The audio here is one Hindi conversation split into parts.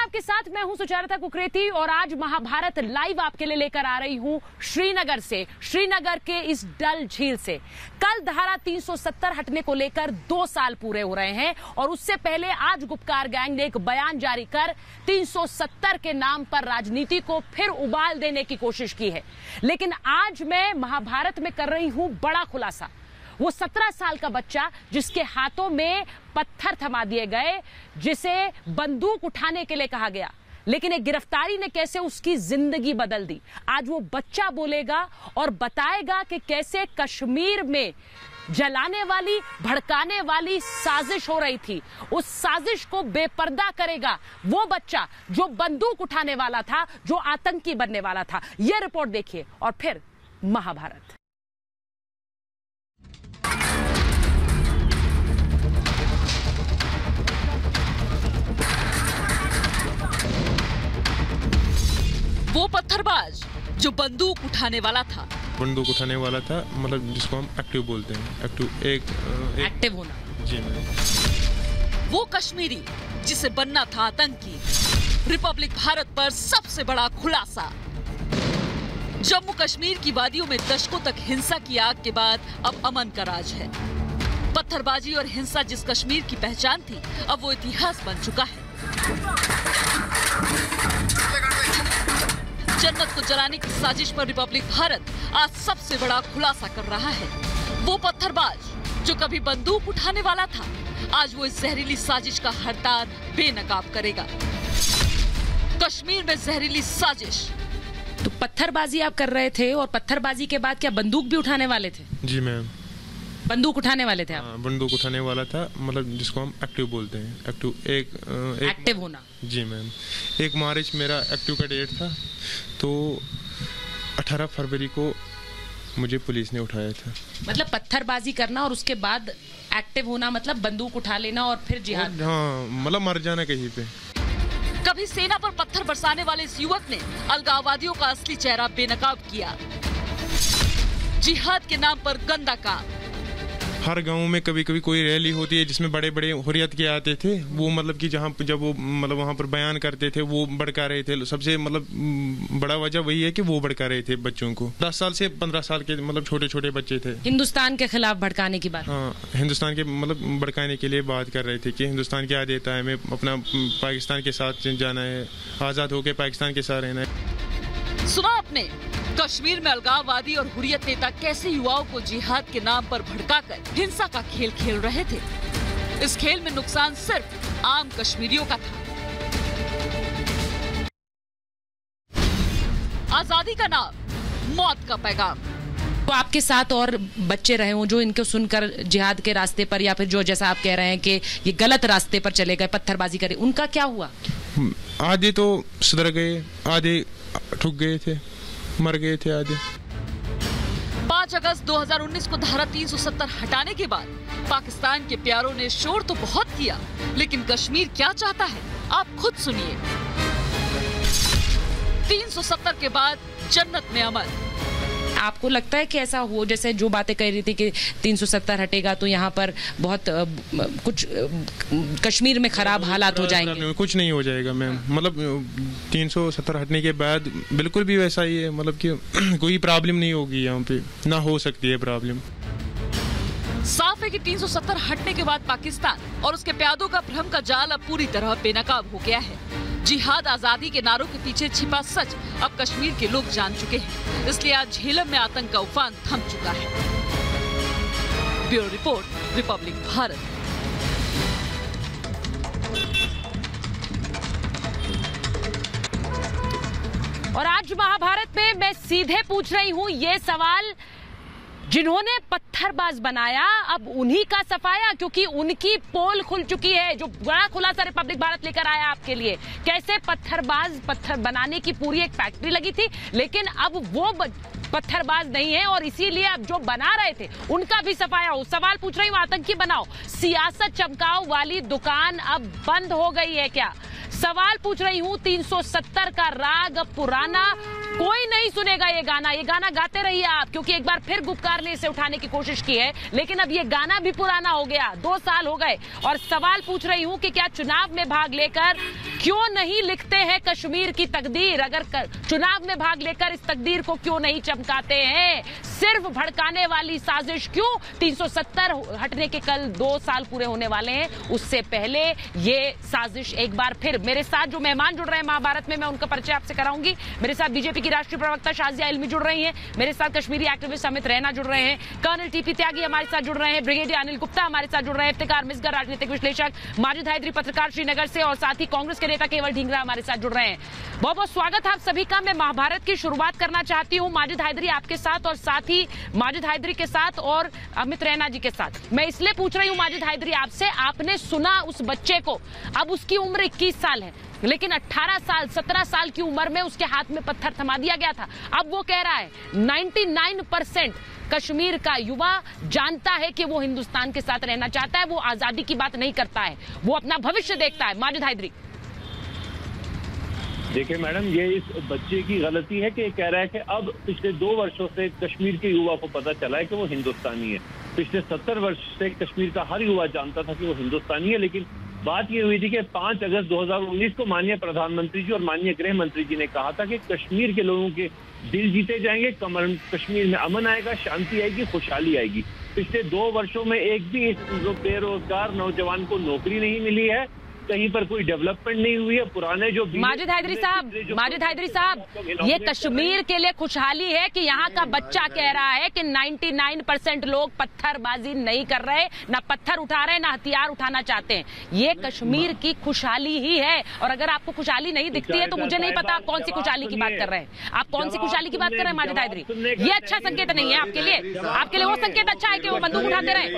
आपके साथ मैं हूं सुचारिता कुकरेती और आज महाभारत लाइव आपके लिए लेकर आ रही हूं श्रीनगर से, श्रीनगर के इस डल झील से। कल धारा 370 हटने को लेकर 2 साल पूरे हो रहे हैं और उससे पहले आज गुपकार गैंग ने एक बयान जारी कर 370 के नाम पर राजनीति को फिर उबाल देने की कोशिश की है। लेकिन आज मैं महाभारत में कर रही हूं बड़ा खुलासा। वो 17 साल का बच्चा जिसके हाथों में पत्थर थमा दिए गए, जिसे बंदूक उठाने के लिए कहा गया, लेकिन एक गिरफ्तारी ने कैसे उसकी जिंदगी बदल दी। आज वो बच्चा बोलेगा और बताएगा कि कैसे कश्मीर में जलाने वाली, भड़काने वाली साजिश हो रही थी। उस साजिश को बेपर्दा करेगा वो बच्चा जो बंदूक उठाने वाला था, जो आतंकी बनने वाला था। यह रिपोर्ट देखिए और फिर महाभारत। वो पत्थरबाज जो बंदूक उठाने वाला था, मतलब जिसको हम एक्टिव बोलते हैं। एक्टिव होना। जी मैम। वो कश्मीरी जिसे बनना था आतंकी। रिपब्लिक भारत पर सबसे बड़ा खुलासा। जम्मू कश्मीर की वादियों में दशकों तक हिंसा की आग के बाद अब अमन का राज है। पत्थरबाजी और हिंसा जिस कश्मीर की पहचान थी, अब वो इतिहास बन चुका है। जन्नत को जलाने की साजिश पर रिपब्लिक भारत आज सबसे बड़ा खुलासा कर रहा है। वो पत्थरबाज जो कभी बंदूक उठाने वाला था, आज वो इस जहरीली साजिश का हरतार बेनकाब करेगा। कश्मीर में जहरीली साजिश। तो पत्थरबाजी आप कर रहे थे और पत्थरबाजी के बाद क्या बंदूक भी उठाने वाले थे? जी मैम। बंदूक उठाने वाले थे आप? बंदूक उठाने वाला था, मतलब जिसको हम एक्टिव बोलते हैं। एक्टिव होना। जी मैम। 1 मार्च मेरा एक्टिव का डेट था, तो 18 फरवरी को मुझे पुलिस ने उठाया था। मतलब पत्थरबाजी करना और उसके बाद एक्टिव होना, मतलब बंदूक उठा लेना और फिर जिहाद। हाँ, मतलब मर जाना कहीं पे। कभी सेना पर पत्थर बरसाने वाले इस युवक ने अलगाववादियों का असली चेहरा बेनकाब किया। जिहाद के नाम पर गंदा काम। हर गांव में कभी कभी कोई रैली होती है जिसमें बड़े बड़े हुर्रियत के आते थे, वो मतलब कि जब वो मतलब वहाँ पर बयान करते थे, वो भड़का रहे थे। सबसे मतलब बड़ा वजह वही है कि वो भड़का रहे थे बच्चों को। 10 साल से 15 साल के मतलब छोटे छोटे बच्चे थे। हिंदुस्तान के खिलाफ भड़काने की बात। हाँ, हिंदुस्तान के मतलब भड़काने के लिए बात कर रहे थे कि हिंदुस्तान क्या देता है, हमें अपना पाकिस्तान के साथ जाना है, आजाद होकर पाकिस्तान के साथ रहना है। सुना आपने, कश्मीर में अलगाववादी और हुर्रियत नेता कैसे युवाओं को जिहाद के नाम पर भड़काकर हिंसा का खेल खेल रहे थे। इस खेल में नुकसान सिर्फ आम कश्मीरियों का था। आजादी का नाम, मौत का पैगाम। तो आपके साथ और बच्चे रहे हों जो इनको सुनकर जिहाद के रास्ते पर, या फिर जो जैसा आप कह रहे हैं कि ये गलत रास्ते पर चले गए, पत्थरबाजी करे, उनका क्या हुआ? आधे तो सुधर गए, आधे ठुक गए थे, मर गए थे आधे। 5 अगस्त 2019 को धारा 370 हटाने के बाद पाकिस्तान के प्यारों ने शोर तो बहुत किया, लेकिन कश्मीर क्या चाहता है आप खुद सुनिए। 370 के बाद जन्नत में अमन। आपको लगता है कि ऐसा हो, जैसे जो बातें कह रही थी कि 370 हटेगा तो यहाँ पर बहुत कुछ कश्मीर में खराब हालात हो जाएंगे? कुछ नहीं हो जाएगा मैम। मतलब 370 हटने के बाद बिल्कुल भी वैसा ही है, मतलब कि कोई प्रॉब्लम नहीं होगी यहाँ पे, ना हो सकती है प्रॉब्लम। साफ है कि 370 हटने के बाद पाकिस्तान और उसके प्यादों का भ्रम का जाल अब पूरी तरह बेनकाब हो गया है। जिहाद आजादी के नारों के पीछे छिपा सच अब कश्मीर के लोग जान चुके हैं, इसलिए आज झेलम में आतंक का उफान थम चुका है। Bureau report, Republic Bharat. और आज महाभारत में मैं सीधे पूछ रही हूं ये सवाल, जिन्होंने पत्थरबाज बनाया अब उन्हीं का सफाया, क्योंकि उनकी पोल खुल चुकी है। जो बड़ा खुलासा रिपब्लिक भारत लेकर आया आपके लिए, कैसे पत्थर बनाने की पूरी एक फैक्ट्री लगी थी, लेकिन अब वो पत्थरबाज नहीं है और इसीलिए अब जो बना रहे थे उनका भी सफाया हो। सवाल पूछ रही हूँ, आतंकी बनाओ, सियासत चमकाओ वाली दुकान अब बंद हो गई है क्या? सवाल पूछ रही हूँ, 370 का राग अब पुराना कोई नहीं सुनेगा ये गाना गाते रहिए आप, क्योंकि एक बार फिर गुपकार ने इसे उठाने की कोशिश की है, लेकिन अब ये गाना भी पुराना हो गया, 2 साल हो गए। और सवाल पूछ रही हूं कि क्या चुनाव में भाग लेकर क्यों नहीं लिखते हैं कश्मीर की तकदीर? अगर चुनाव में भाग लेकर इस तकदीर को क्यों नहीं चमकाते हैं? सिर्फ भड़काने वाली साजिश क्यों? 370 हटने के कल 2 साल पूरे होने वाले हैं, उससे पहले ये साजिश एक बार फिर। मेरे साथ जो मेहमान जुड़ रहे हैं महाभारत में, मैं उनका परिचय आपसे कराऊंगी। मेरे साथ बीजेपी की राष्ट्रीय प्रवक्ता शाजिया इल्मी जुड़ रही हैं, मेरे साथ कश्मीरी एक्टिविस्ट अमित रैना जुड़ रहे हैं, कर्नल टीपी त्यागी हमारे साथ जुड़ रहे हैं, ब्रिगेडियर अनिल गुप्ता हमारे साथ जुड़ रहे हैं, इफ्तिकार मिसगर राजनीतिक विश्लेषक, माजिद हैदरी पत्रकार श्रीनगर से, और साथ ही कांग्रेस के नेता केवल ढींगरा हमारे साथ जुड़ रहे हैं। बहुत बहुत स्वागत आप सभी का। मैं महाभारत की शुरुआत करना चाहती हूँ माजिद हैदरी आपके साथ, और साथ ही माजिद हैदरी के साथ और अमित रैना जी के साथ। मैं इसलिए पूछ रही हूँ माजिद हैदरी आपसे, आपने सुना उस बच्चे को, अब उसकी उम्र 21 साल है, लेकिन 18 साल 17 साल की उम्र में उसके हाथ में पत्थर थमा दिया गया था। अब वो कह रहा है 99% कश्मीर का युवा जानता है कि वो हिंदुस्तान के साथ रहना चाहता है, वो आजादी की बात नहीं करता है, वो अपना भविष्य देखता है। माजिद हैदरी। देखिए मैडम, ये इस बच्चे की गलती है कि कह रहा है कि अब पिछले 2 वर्षों से कश्मीर के युवा को पता चला है कि वो हिंदुस्तानी है। पिछले 70 वर्ष से कश्मीर का हर युवा जानता था कि वो हिंदुस्तानी है, लेकिन बात ये हुई थी कि 5 अगस्त 2019 को माननीय प्रधानमंत्री जी और माननीय गृह मंत्री जी ने कहा था कि कश्मीर के लोगों के दिल जीते जाएंगे, कश्मीर में अमन आएगा, शांति आएगी, खुशहाली आएगी। पिछले 2 वर्षों में एक भी बेरोजगार नौजवान को नौकरी नहीं मिली है, कहीं पर कोई डेवलपमेंट नहीं हुई है। पुराने जो माजिद हैदरी साहब, ये कश्मीर के लिए खुशहाली है कि यहाँ का बच्चा कह रहा है कि 99% लोग पत्थरबाजी नहीं कर रहे, ना पत्थर उठा रहे, ना हथियार उठाना चाहते हैं। ये कश्मीर की खुशहाली ही है। और अगर आपको खुशहाली नहीं दिखती है तो मुझे नहीं पता आप कौन सी खुशहाली की बात कर रहे हैं। आप कौन सी खुशहाली की बात कर रहे हैं माजिद हैदरी? ये अच्छा संकेत नहीं है आपके लिए। आपके लिए वो संकेत अच्छा है कि वो बंदूक उठाते रहे।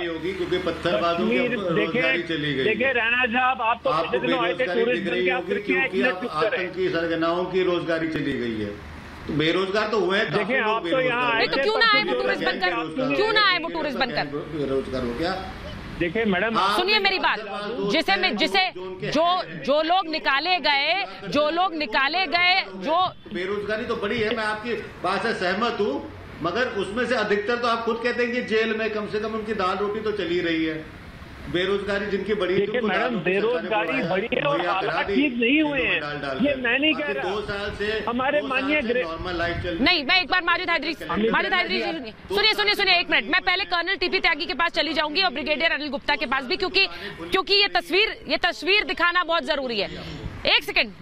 देखिए रैना साहब, आप तो बेरोजगारी दिख रही होगी क्योंकि अब आतंकी सरगनाओं की रोजगारी चली गई है, तो बेरोजगार तो हुए हैं। देखिए आप तो यहाँ तो क्यों ना आए वो टूरिस्ट बनकर? क्यों ना आए वो टूरिस्ट बनकर? बेरोजगार हो गया। देखिए मैडम, सुनिए मेरी बात, जिसे जो लोग निकाले गए जो बेरोजगारी तो बड़ी है, मैं आपकी बात से सहमत हूँ, मगर उसमें से अधिकतर तो आप खुद कहते हैं कि जेल में कम से कम उनकी दाल रोटी तो चली रही है। बेरोजगारी जिनकी बड़ी है, देखिए मैडम, बेरोजगारी बड़ी है और हालात ठीक नहीं हुए हैं, ये मैं नहीं कह रहा। 2 साल से हमारे माननीय नॉर्मल लाइफ चल नहीं। मैं एक बार माजिद हैदरी सुनिए एक मिनट। मैं पहले कर्नल टीपी त्यागी के पास चली जाऊंगी और ब्रिगेडियर अनिल गुप्ता के पास भी, क्योंकि ये तस्वीर दिखाना बहुत जरूरी है। एक सेकंड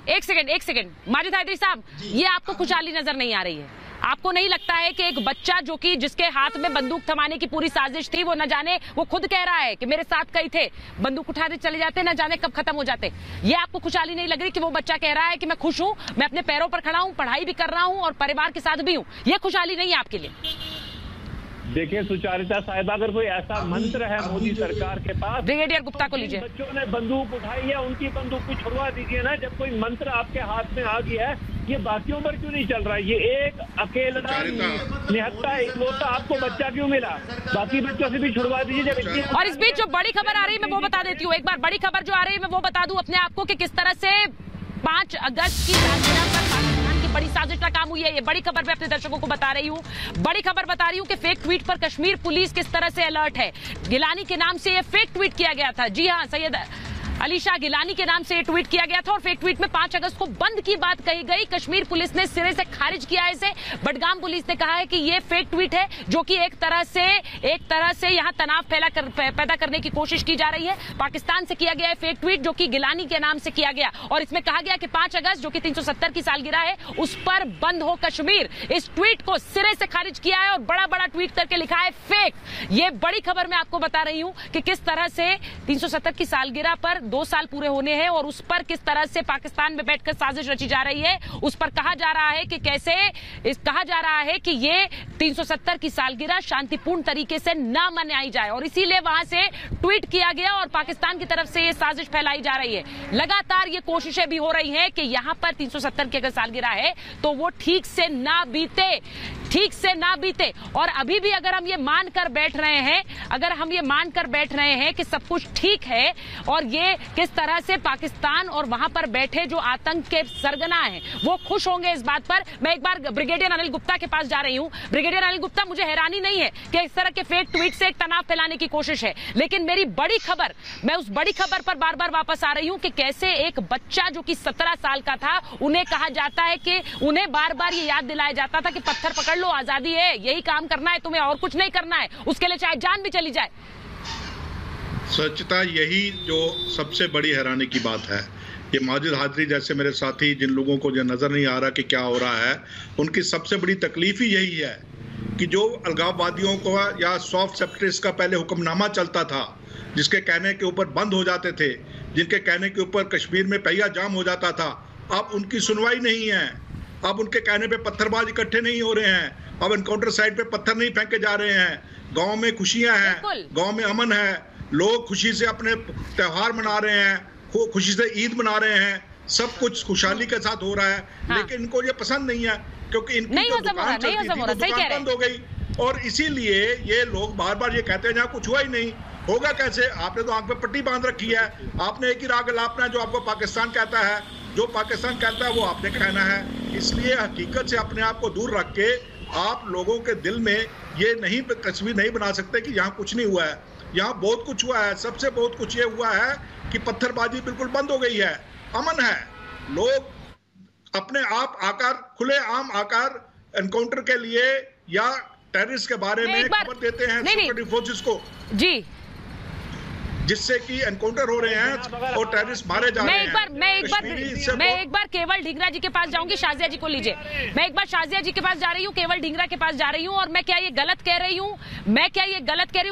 माजिद हैदरी साहब, ये आपको खुशहाली नजर नहीं आ रही है? आपको नहीं लगता है कि एक बच्चा जो कि जिसके हाथ में बंदूक थमाने की पूरी साजिश थी, वो न जाने, वो खुद कह रहा है कि मेरे साथ कई थे, बंदूक उठाते चले जाते, न जाने कब खत्म हो जाते। ये आपको खुशहाली नहीं लग रही कि वो बच्चा कह रहा है कि मैं खुश हूं, मैं अपने पैरों पर खड़ा हूं, पढ़ाई भी कर रहा हूं और परिवार के साथ भी हूं? ये खुशहाली नहीं है आपके लिए? देखिए सुचारिता साहिबा, अगर कोई ऐसा मंत्र है मोदी सरकार के पास, ब्रिगेडियर गुप्ता को लीजिए। बच्चों ने बंदूक उठाई है, उनकी बंदूक भी छुड़वा दीजिए ना। जब कोई मंत्र आपके हाथ में आ गया है, ये बाकियों पर क्यों नहीं चल रहा है? ये एक अकेला निहत्ता इकलौता आपको बच्चा क्यों मिला? बाकी बच्चों से भी छुड़वा दीजिए। और इस बीच जो बड़ी खबर आ रही है मैं वो बता देती हूँ। एक बार बड़ी खबर जो आ रही है मैं वो बता दूं अपने आपको कि किस तरह से 5 अगस्त की सालगिरह पर पाकिस्तान की बड़ी साजिश नाकाम हुई है। ये बड़ी खबर मैं अपने दर्शकों को बता रही हूँ। बड़ी खबर बता रही हूँ कि फेक ट्वीट पर कश्मीर पुलिस किस तरह से अलर्ट है। गिलानी के नाम से ये फेक ट्वीट किया गया था। जी हाँ, सैयद अली शाह गिलानी के नाम से ये ट्वीट किया गया था और फेक ट्वीट में 5 अगस्त को बंद की बात कही गई। कश्मीर पुलिस ने सिरे से खारिज किया है इसे। बडगाम पुलिस ने कहा है कि ये फेक ट्वीट है, जो कि एक तरह से यहाँ तनाव पैदा करने की कोशिश की जा रही है। पाकिस्तान से किया गया है फेक ट्वीट, जो कि गिलानी के नाम से किया गया, और इसमें कहा गया कि 5 अगस्त जो कि 370 की सालगिरह है, उस पर बंद हो कश्मीर। इस ट्वीट को सिरे से खारिज किया है और बड़ा बड़ा ट्वीट करके लिखा है फेक। ये बड़ी खबर मैं आपको बता रही हूं कि किस तरह से 370 की सालगिरह पर 2 साल पूरे होने हैं और उस पर किस तरह से पाकिस्तान में बैठकर साजिश रची जा रही है। उस पर कहा जा रहा है कि कहा जा रहा है कि ये 370 की सालगिरह शांतिपूर्ण तरीके से ना मनाई जाए, और इसीलिए वहां से ट्वीट किया गया और पाकिस्तान की तरफ से ये साजिश फैलाई जा रही है। लगातार ये कोशिशें भी हो रही हैं कि यहां पर 370 की अगर सालगिरह है तो वो ठीक से ना बीते। ठीक से ना बीते। और अभी भी अगर हम ये मानकर बैठ रहे हैं कि सब कुछ ठीक है और ये किस तरह से पाकिस्तान और वहां पर बैठे जो आतंक के सरगना हैं वो खुश होंगे इस बात पर। मैं एक बार ब्रिगेडियर अनिल गुप्ता के पास जा रही हूं। ब्रिगेडियर अनिल गुप्ता, मुझे हैरानी नहीं है कि इस तरह के फेक ट्वीट से एक तनाव फैलाने की कोशिश है, लेकिन मेरी बड़ी खबर, मैं उस बड़ी खबर पर बार बार वापस आ रही हूं कि कैसे एक बच्चा जो कि 17 साल का था, उन्हें कहा जाता है कि उन्हें बार बार ये याद दिलाया जाता था कि पत्थर पकड़ लो, आजादी है, यही काम करना है तुम्हें और कुछ नहीं करना है, उसके लिए चाहे जान भी चली जाए। सच्चता यही जो सबसे बड़ी हैरानी की बात है। ये माजिद हाजरी जैसे मेरे साथी, जिन लोगों को जो नजर नहीं आ रहा कि क्या हो रहा है, उनकी सबसे बड़ी तकलीफ ही यही है कि जो अलगाववादियों को या सॉफ्ट सेपरेटिस्ट का पहले हुक्मनामा चलता था, जिसके कहने के ऊपर बंद हो जाते थे, जिनके कहने के ऊपर कश्मीर में पहिया जाम हो जाता था, अब उनकी सुनवाई नहीं है। अब उनके कहने पे पत्थरबाज इकट्ठे नहीं हो रहे हैं, अब एनकाउंटर साइट पे पत्थर नहीं फेंके जा रहे हैं, गांव में खुशियां हैं, गांव में अमन है, लोग खुशी से अपने त्योहार मना रहे हैं, खुशी से ईद मना रहे हैं, सब कुछ खुशहाली के साथ हो रहा है। हाँ। लेकिन इनको ये पसंद नहीं है क्योंकि इनकी जो दुकान चलती थी वो दुकान बंद हो गई, और इसीलिए ये लोग बार बार ये कहते हैं जहाँ कुछ हुआ ही नहीं, होगा कैसे? आपने तो आंख पे पट्टी बांध रखी है, आपने एक ही राग अलापना है जो आपको पाकिस्तान कहता है, जो पाकिस्तान कहता है वो आपने कहना है। इसलिए हकीकत से अपने आप को दूर रख के आप लोगों के दिल में ये नहीं तस्वीर नहीं बना सकते कि यहाँ कुछ नहीं हुआ है। यहाँ बहुत कुछ हुआ है। सबसे बहुत कुछ ये हुआ है कि पत्थरबाजी बिल्कुल बंद हो गई है, अमन है, लोग अपने आप आकर खुले आम आकर एनकाउंटर के लिए या टेररिस्ट के बारे में खबर देते हैं सिक्योरिटी फोर्सेस को जी, जिससे कि एनकाउंटर हो रहे हैं और टेररिस्ट मारे जा रहे हैं। मैं एक बार केवल ढींगरा जी के पास जाऊंगी। शाजिया जी को लीजिए। मैं एक बार शाजिया जी के पास जा रही हूँ, केवल ढींगरा के पास जा रही हूँ, और मैं क्या ये गलत कह रही हूँ?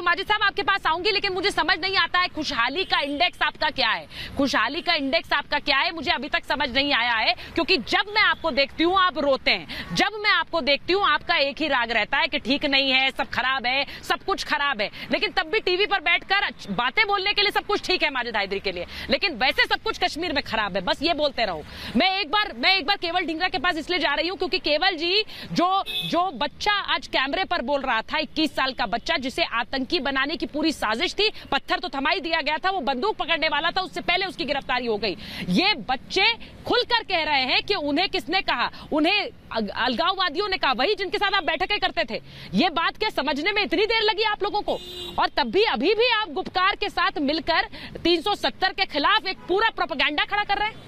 माजिद साहब आपके पास आऊंगी, लेकिन मुझे समझ नहीं आता है खुशहाली का इंडेक्स आपका क्या है। खुशहाली का इंडेक्स आपका क्या है, मुझे अभी तक समझ नहीं आया है, क्योंकि जब मैं आपको देखती हूँ आप रोते हैं, जब मैं आपको देखती हूँ आपका एक ही राग रहता है कि ठीक नहीं है, सब खराब है, सब कुछ खराब है, लेकिन तब भी टीवी पर बैठकर बातें बोलने के लिए सब कुछ ठीक है माजिद हायदरी के लिए, लेकिन वैसे सब कुछ कश्मीर में खराब है, बस ये बोलते रहो। मैं एक बार केवल ढींगरा के पास इसलिए जा रही हूं क्योंकि केवल जी जो बच्चा आज कैमरे पर बोल रहा था, 21 साल का बच्चा जिसे आतंकी बनाने की पूरी साजिश थी, पत्थर तो थमा ही दिया गया था, वो बंदूक पकड़ने वाला था, उससे पहले उसकी गिरफ्तारी हो गई। ये बच्चे खुलकर कह रहे हैं कि उन्हें किसने कहा, उन्हें अलगाववादियों ने कहा, वही जिनके साथ आप बैठकें करते थे। ये बात क्या समझने में इतनी देर लगी आप लोगों को? और तब भी अभी भी आप गुपकार के साथ मिलकर 370 के खिलाफ एक पूरा प्रोपेगेंडा खड़ा कर रहे हैं।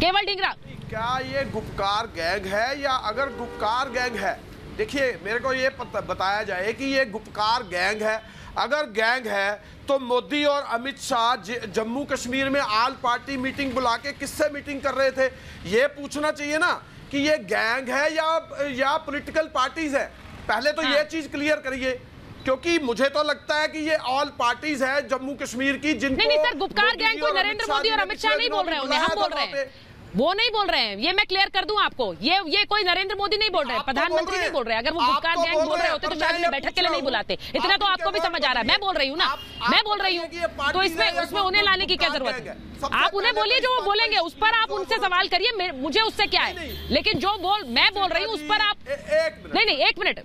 केवल ढींगरा, क्या ये गुपकार गैंग है? या अगर गुपकार गैंग है, देखिए मेरे को ये बताया जाए कि ये गुपकार गैंग है। अगर गैंग है तो मोदी और अमित शाह जम्मू कश्मीर में ऑल पार्टी मीटिंग बुला के किससे मीटिंग कर रहे थे? ये पूछना चाहिए ना कि ये गैंग है या पॉलिटिकल पार्टीज है। पहले तो ये चीज क्लियर करिए, क्योंकि मुझे तो लगता है कि ये ऑल पार्टीज है जम्मू कश्मीर की, जिनको नहीं सर, गुपकार गैंग को नरेंद्र मोदी और अमित शाह नहीं बोल रहे हैं, हम बोल रहे हैं, वो नहीं बोल रहे हैं। ये मैं क्लियर कर दूं आपको, ये कोई नरेंद्र मोदी नहीं बोल रहे हैं, प्रधानमंत्री नहीं बोल रहे हैं। अगर वो गुपकार गैंग बोल रहे होते तो शायद उन्हें बैठक के लिए नहीं बुलाते। इतना तो आपको भी समझ आ रहा है। मैं बोल रही हूँ ना, मैं बोल रही हूँ, तो उसमें उन्हें लाने की क्या जरूरत है? आप उन्हें बोलिए, जो वो बोलेंगे उस पर आप उनसे सवाल करिए, मुझे उससे क्या है। लेकिन जो मैं बोल रही हूँ उस पर आप नहीं, एक मिनट,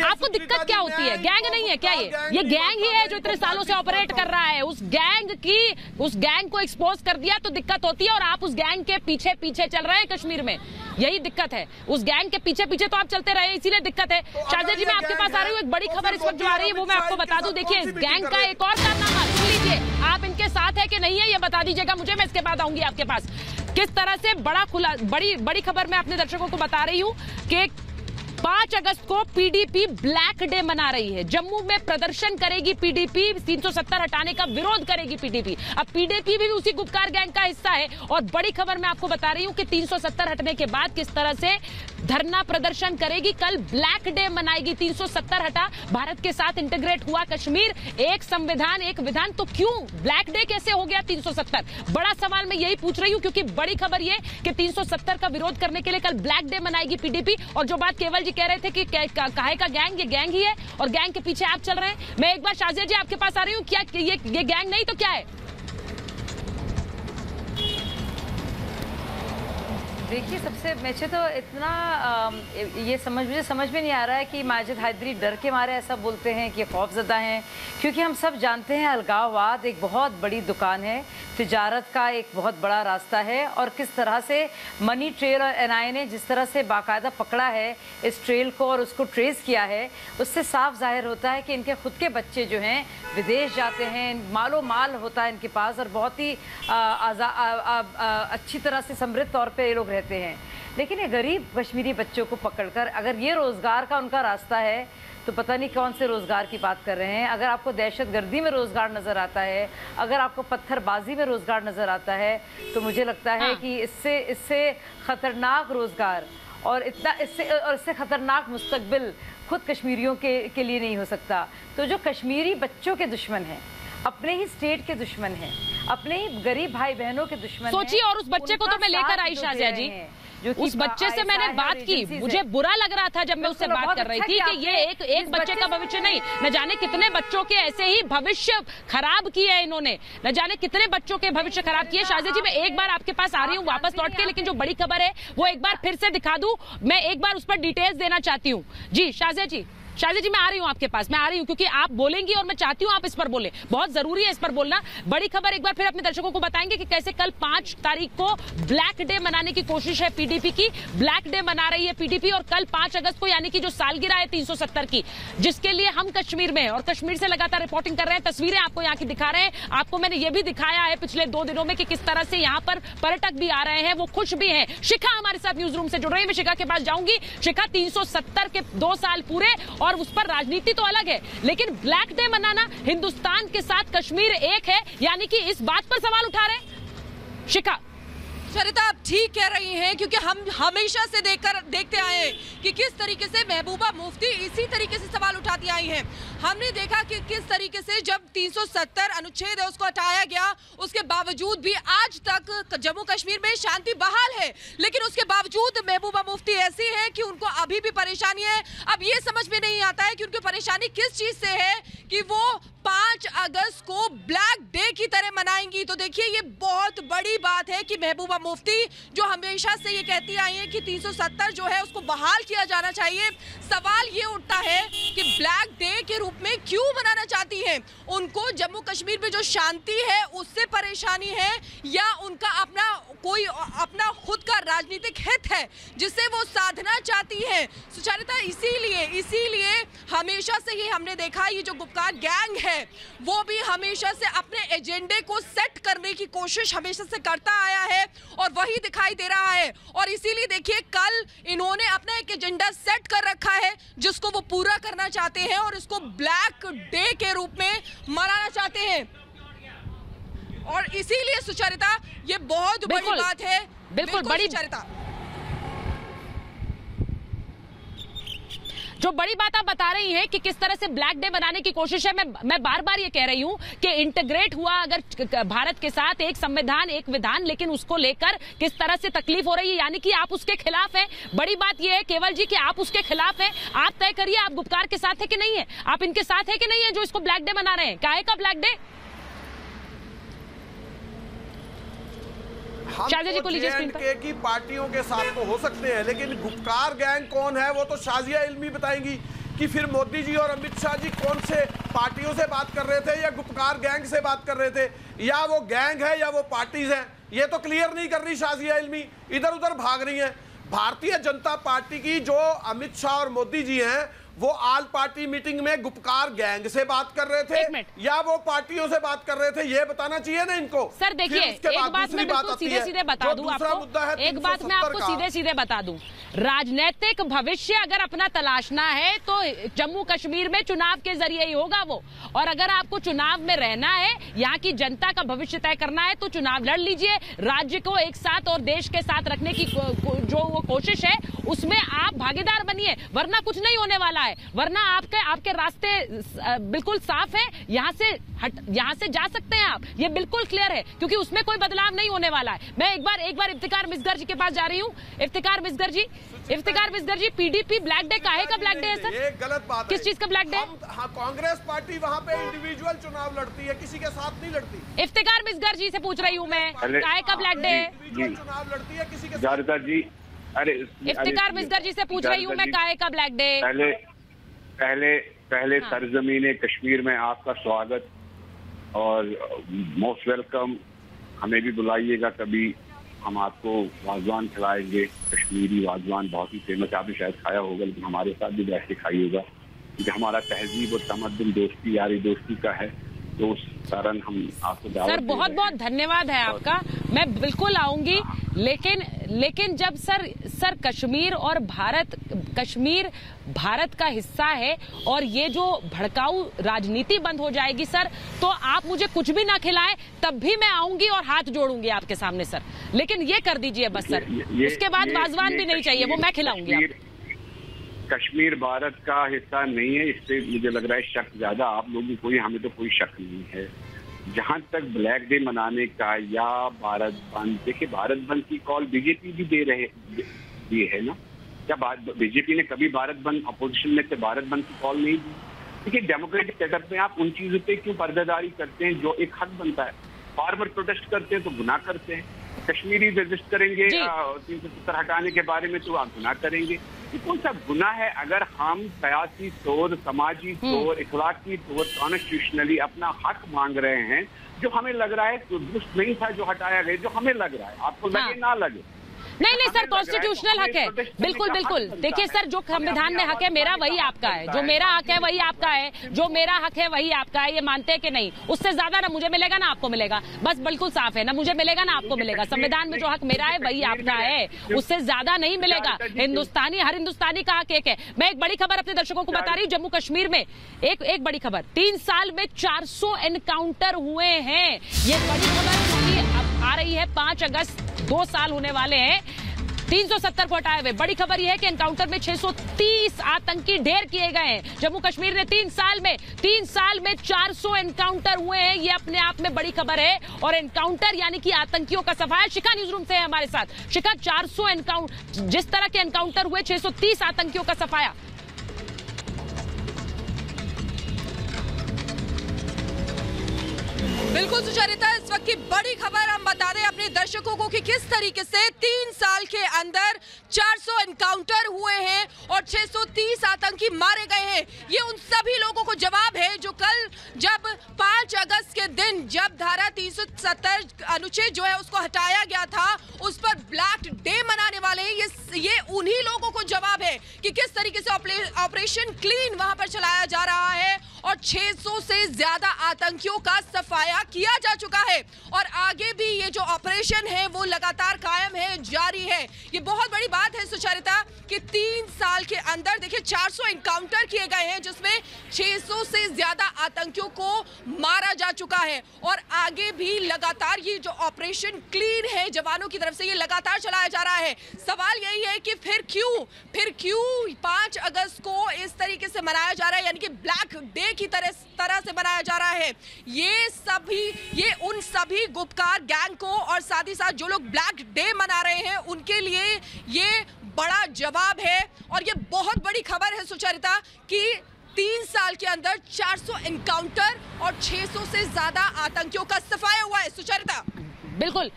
आपको दिक्कत क्या होती है? गैंग नहीं है क्या ये गैंग ही है जो इतने सालों से ऑपरेट कर रहा है। उस गैंग को एक्सपोज कर दिया तो दिक्कत होती है, और आप उस गैंग के पीछे चल रहे हैं कश्मीर में, यही दिक्कत है। उस गैंग के पीछे तो आप चलते रहे, इसीलिए दिक्कत है। शाजिया जी, मैं आपके पास आ रही हूँ, एक बड़ी खबर इस वक्त जो आ रही है वो मैं आपको बता दूं। देखिए, इस गैंग का एक और कारनामा सुन लीजिए, आप इनके साथ है कि नहीं है ये बता दीजिएगा मुझे, मैं इसके बाद आऊंगी आपके पास। किस तरह से बड़ी खबर मैं अपने दर्शकों को बता रही हूँ कि 5 अगस्त को पीडीपी ब्लैक डे मना रही है। जम्मू में प्रदर्शन करेगी पीडीपी, 370 हटाने का विरोध करेगी पीडीपी। अब पीडीपी भी उसी गुपकार गैंग का हिस्सा है, और बड़ी खबर मैं आपको बता रही हूं कि 370 हटने के बाद किस तरह से धरना प्रदर्शन करेगी। कल ब्लैक डे मनाएगी। 370 हटा, भारत के साथ इंटीग्रेट हुआ कश्मीर, एक संविधान एक विधान, तो क्यों ब्लैक डे कैसे हो गया 370? बड़ा सवाल मैं यही पूछ रही हूं, क्योंकि बड़ी खबर ये कि 370 का विरोध करने के लिए कल ब्लैक डे मनाएगी पीडीपी। और जो बात केवल कह रहे थे कि काहे का गैंग, ये गैंग ही है, और गैंग के पीछे आप चल रहे हैं। मैं एक बार शाजिया जी आपके पास आ रही हूँ, क्या ये गैंग नहीं तो क्या है? देखिए, सबसे मुझे तो इतना ये मुझे समझ में नहीं आ रहा है कि माजिद हैदरी डर के मारे ऐसा बोलते हैं कि खौफजदा हैं, क्योंकि हम सब जानते हैं अलगाववाद एक बहुत बड़ी दुकान है, तिजारत का एक बहुत बड़ा रास्ता है, और किस तरह से मनी ट्रेल और NIA ने जिस तरह से बाकायदा पकड़ा है इस ट्रेल को और उसको ट्रेस किया है, उससे साफ जाहिर होता है कि इनके खुद के बच्चे जो हैं विदेश जाते हैं, मालो माल होता है इनके पास, और बहुत ही अच्छी तरह से समृद्ध तौर पे ये लोग रहते हैं। लेकिन ये गरीब कश्मीरी बच्चों को पकड़कर अगर ये रोज़गार का उनका रास्ता है तो पता नहीं कौन से रोज़गार की बात कर रहे हैं। अगर आपको दहशतगर्दी में रोज़गार नज़र आता है, अगर आपको पत्थरबाजी में रोज़गार नज़र आता है, तो मुझे लगता है कि इससे ख़तरनाक रोज़गार और इससे ख़तरनाक मुस्तकबिल खुद कश्मीरियों के लिए नहीं हो सकता। तो जो कश्मीरी बच्चों के दुश्मन हैं, अपने ही स्टेट के दुश्मन हैं, अपने ही गरीब भाई बहनों के दुश्मन सोचिए, और उस बच्चे को तो मैं लेकर आई शाजिया जी, उस बच्चे से मैंने बात की, मुझे बुरा लग रहा था जब मैं उससे बात कर रही थी कि ये एक बच्चे का भविष्य नहीं, न जाने कितने बच्चों के ऐसे ही भविष्य खराब किए हैं इन्होंने, न जाने कितने बच्चों के भविष्य खराब किए। शाजिया जी, मैं एक बार आपके पास आ रही हूँ वापस लौट के, लेकिन जो बड़ी खबर है वो एक बार फिर से दिखा दूं, मैं एक बार उस पर डिटेल्स देना चाहती हूँ। जी शाजिया जी, शाजिया जी मैं आ रही हूँ आपके पास, मैं आ रही हूँ क्योंकि आप बोलेंगी और मैं चाहती हूँ आप इस पर बोले, बहुत जरूरी है इस पर बोलना। बड़ी खबर एक बार फिर अपने दर्शकों को बताएंगे कि कैसे कल 5 तारीख को ब्लैक डे मनाने की कोशिश है पीडीपी की, ब्लैक डे मना रही है पीडीपी, और कल 5 अगस्त को यानी कि जो सालगिरह है 370 की, जिसके लिए हम कश्मीर में और कश्मीर से लगातार रिपोर्टिंग कर रहे हैं, तस्वीरें आपको यहाँ की दिखा रहे हैं। आपको मैंने ये भी दिखाया है पिछले 2 दिनों में कि किस तरह से यहाँ पर पर्यटक भी आ रहे हैं, वो खुश भी हैं। शिखा हमारे साथ न्यूज रूम से जुड़ रही है, मैं शिखा के पास जाऊंगी। शिखा, 370 के 2 साल पूरे और उस पर राजनीति तो अलग है, लेकिन ब्लैक डे मनाना, हिंदुस्तान के साथ कश्मीर एक है, यानी कि इस बात पर सवाल उठा रहे हैं। शिखा, सरिता, आप ठीक कह रही हैं, क्योंकि हम हमेशा से देखते आए हैं कि किस तरीके से महबूबा मुफ्ती इसी तरीके से सवाल उठाती आई हैं। हमने देखा कि किस तरीके से जब 370 अनुच्छेद है उसको हटाया गया, उसके बावजूद भी आज तक जम्मू कश्मीर में शांति बहाल है, लेकिन उसके बावजूद महबूबा मुफ्ती ऐसी है कि उनको अभी भी परेशानी है। अब ये समझ में नहीं आता है कि उनकी परेशानी किस चीज से है कि वो 5 अगस्त को ब्लैक डे की तरह मनाएंगी। तो देखिए, ये बहुत बड़ी बात है कि महबूबा मुफ्ती जो हमेशा से ये कहती आई है कि 370 जो है उसको बहाल किया जाना चाहिए, सवाल ये उठता है कि ब्लैक डे के रूप में क्यों मनाना चाहती हैं। उनको जम्मू कश्मीर में जो शांति है उससे परेशानी है, या उनका अपना खुद का राजनीतिक हित है जिसे वो साधना चाहती है। सुचारिता, इसीलिए हमेशा से ही हमने देखा ये जो गुपकार गैंग है वो भी हमेशा से अपने एजेंडे को सेट करने की कोशिश हमेशा से करता आया है, और वही दिखाई दे रहा है। और इसीलिए देखिए, कल इन्होंने अपना एक एजेंडा सेट कर रखा है जिसको वो पूरा करना चाहते हैं, और इसको ब्लैक डे के रूप में मनाना चाहते हैं। और इसीलिए सुचारिता, ये बहुत बड़ी बात है। बिल्कुल बड़ी सुचारिता, जो बड़ी बात आप बता रही हैं कि किस तरह से ब्लैक डे बनाने की कोशिश है। मैं बार बार ये कह रही हूं कि इंटीग्रेट हुआ अगर भारत के साथ एक संविधान एक विधान, लेकिन उसको लेकर किस तरह से तकलीफ हो रही है, यानी कि आप उसके खिलाफ हैं। बड़ी बात यह है केवल जी कि आप उसके खिलाफ हैं। आप तय करिए, आप गुपकार के साथ है कि नहीं है, आप इनके साथ है कि नहीं है जो इसको ब्लैक डे मना रहे हैं। काहे का ब्लैक डे? शाजिया जी को लीजिए स्क्रीन पर। की पार्टियों के साथ तो हो सकते हैं, लेकिन गुपकार गैंग कौन है वो तो शाजिया इल्मी बताएंगी कि फिर मोदी जी और अमित शाह जी कौन से पार्टियों से बात कर रहे थे, या गुपकार गैंग से बात कर रहे थे, या वो गैंग है या वो पार्टीज हैं, ये तो क्लियर नहीं कर रही शाजिया इल्मी, इधर उधर भाग रही हैं। भारतीय जनता पार्टी की जो अमित शाह और मोदी जी हैं वो आल पार्टी मीटिंग में गुपकार गैंग से बात कर रहे थे या वो पार्टियों से बात कर रहे थे, ये बताना चाहिए ना इनको। सर देखिए, एक बात मैं बिल्कुल सीधे सीधे बता दूं आपको, एक बात मैं आपको सीधे सीधे बता दूं, राजनीतिक भविष्य अगर अपना तलाशना है तो जम्मू कश्मीर में चुनाव के जरिए ही होगा वो। और अगर आपको चुनाव में रहना है, यहाँ की जनता का भविष्य तय करना है, तो चुनाव लड़ लीजिए। राज्य को एक साथ और देश के साथ रखने की जो वो कोशिश है उसमें आप भागीदार बनिए, वरना कुछ नहीं होने वाला है। है, वरना आपके रास्ते बिल्कुल साफ है, यहाँ से जा सकते हैं आप, ये बिल्कुल क्लियर है, क्योंकि उसमें कोई बदलाव नहीं होने वाला है। मैं एक बार इफ्तिकार मिसगर जी के पास जा रही हूँ। इफ्तिकार मिसगर जी, पीडीपी ब्लैक डे काहे का ब्लैक डे है सर? ये गलत बात है। किस चीज का ब्लैक डे? हाँ, कांग्रेस पार्टी वहाँ पे इंडिविजुअल चुनाव लड़ती है, किसी के साथ नहीं लड़ती। इफ्तिकार मिसगर जी से पूछ रही हूँ मैं, काहे का ब्लैक डे है? इंडिविजुअल चुनाव लड़ती है, किसी के साथ। जारदा जी, अरे इफ्तिकार मिसगर जी से पूछ रही हूँ मैं, काहे का ब्लैक डे? पहले सरजमीन कश्मीर में आपका स्वागत और मोस्ट वेलकम। हमें भी बुलाइएगा कभी, हम आपको वाजवान खिलाएंगे। कश्मीरी वाजवान बहुत ही फेमस, आपने शायद खाया होगा, लेकिन हमारे साथ भी बैठ के खाइएगा, क्योंकि हमारा तहजीब और तमद्दुन दोस्ती यारी दोस्ती का है, तो उस कारण हम आपको दावत सर बहुत बहुत धन्यवाद है आपका, मैं बिल्कुल आऊंगी। लेकिन जब सर कश्मीर भारत का हिस्सा है और ये जो भड़काऊ राजनीति बंद हो जाएगी सर, तो आप मुझे कुछ भी ना खिलाएं तब भी मैं आऊंगी और हाथ जोड़ूंगी आपके सामने सर, लेकिन ये कर दीजिए बस सर, उसके बाद वाजवान भी नहीं चाहिए, वो मैं खिलाऊंगी आपको। कश्मीर भारत का हिस्सा नहीं है, इससे मुझे लग रहा है शक ज्यादा आप लोगों को, हमें तो कोई शक नहीं है। जहां तक ब्लैक डे मनाने का या भारत बंद, देखिए भारत बंद की कॉल बीजेपी भी दिए है ना, क्या बीजेपी ने कभी भारत बंद, अपोजिशन में से भारत बंद की कॉल नहीं दी? देखिए डेमोक्रेटिक सेटअप में आप उन चीजों पे क्यों पर्दादारी करते हैं जो एक हक बनता है? फार्मर प्रोटेस्ट करते हैं तो गुनाह करते हैं, कश्मीरी रजिस्ट करेंगे 370 हटाने के बारे में तो आप गुनाह करेंगे, ये कौन सा गुनाह है? अगर हम सियासी तौर, समाजी तौर, इखलाकी तौर, कॉन्स्टिट्यूशनली अपना हक मांग रहे हैं, जो हमें लग रहा है तो दुरुस्त नहीं था जो हटाया गया, जो हमें लग रहा है, आपको लगे ना लगे, नहीं सर, कॉन्स्टिट्यूशनल हक है, बिल्कुल। देखिए सर, जो संविधान में हक है मेरा वही आपका है, जो मेरा हक है वही आपका है, जो मेरा हक है वही आपका है, ये मानते हैं कि नहीं? उससे ज्यादा ना मुझे मिलेगा ना आपको मिलेगा, बस बिल्कुल साफ है, ना मुझे मिलेगा ना आपको मिलेगा। संविधान में जो हक मेरा है वही आपका है, उससे ज्यादा नहीं मिलेगा। हर हिंदुस्तानी का हक एक है। मैं एक बड़ी खबर अपने दर्शकों को बता रही हूँ, जम्मू कश्मीर में एक बड़ी खबर, 3 साल में 400 एनकाउंटर हुए हैं, ये बड़ी खबर अब आ रही है। 5 अगस्त 2 साल होने वाले हैं 370 को हटाए हुए। बड़ी खबर यह है कि एनकाउंटर में 630 आतंकी ढेर किए गए हैं। जम्मू कश्मीर ने 3 साल में 400 एनकाउंटर हुए हैं, ये अपने आप में बड़ी खबर है। और एनकाउंटर यानी कि आतंकियों का सफाया। शिखा न्यूज रूम से है हमारे साथ। शिखा, 400 एनकाउंटर, जिस तरह के एनकाउंटर हुए, 630 आतंकियों का सफाया। बिल्कुल सुचरिता, इस वक्त की बड़ी खबर हम बता दें अपने दर्शकों को कि किस तरीके से 3 साल के अंदर 400 एनकाउंटर हुए हैं और 630 आतंकी मारे गए हैं। ये उन सभी लोगों को जवाब है जो कल जब 5 अगस्त के दिन जब धारा 370 अनुच्छेद जो है उसको हटाया गया था, उस पर ब्लैक डे मनाने वाले हैं। ये उन्हीं लोगों को जवाब है कि किस तरीके से ऑपरेशन क्लीन वहां पर चलाया जा रहा है और 600 से ज्यादा आतंकियों का सफाया किया जा चुका है। और आगे भी ये जो ऑपरेशन है वो लगातार कायम है, जारी है। ये बहुत बड़ी बात है सुचरिता कि 3 साल के अंदर देखिए 400 एनकाउंटर किए गए हैं, जिसमें 600 से ज्यादा आतंकियों को मारा जा चुका है। और आगे भी लगातार ये जो ऑपरेशन क्लीन है जवानों की तरफ से, ये लगातार चलाया जा रहा है। सवाल यही है कि फिर क्यों 5 अगस्त को इस तरीके से मनाया जा रहा है, यानी कि ब्लैक डे की तरह से मनाया जा रहा है। ये उन सभी गुपकार गैंग को और साथ ही साथ जो लोग ब्लैक डे मना रहे हैं उनके लिए ये बड़ा जवाब है। और ये बहुत बड़ी खबर है सुचरिता कि 3 साल के अंदर 400 एनकाउंटर और 600 से ज्यादा आतंकियों का सफाया हुआ है। सुचरिता, बिल्कुल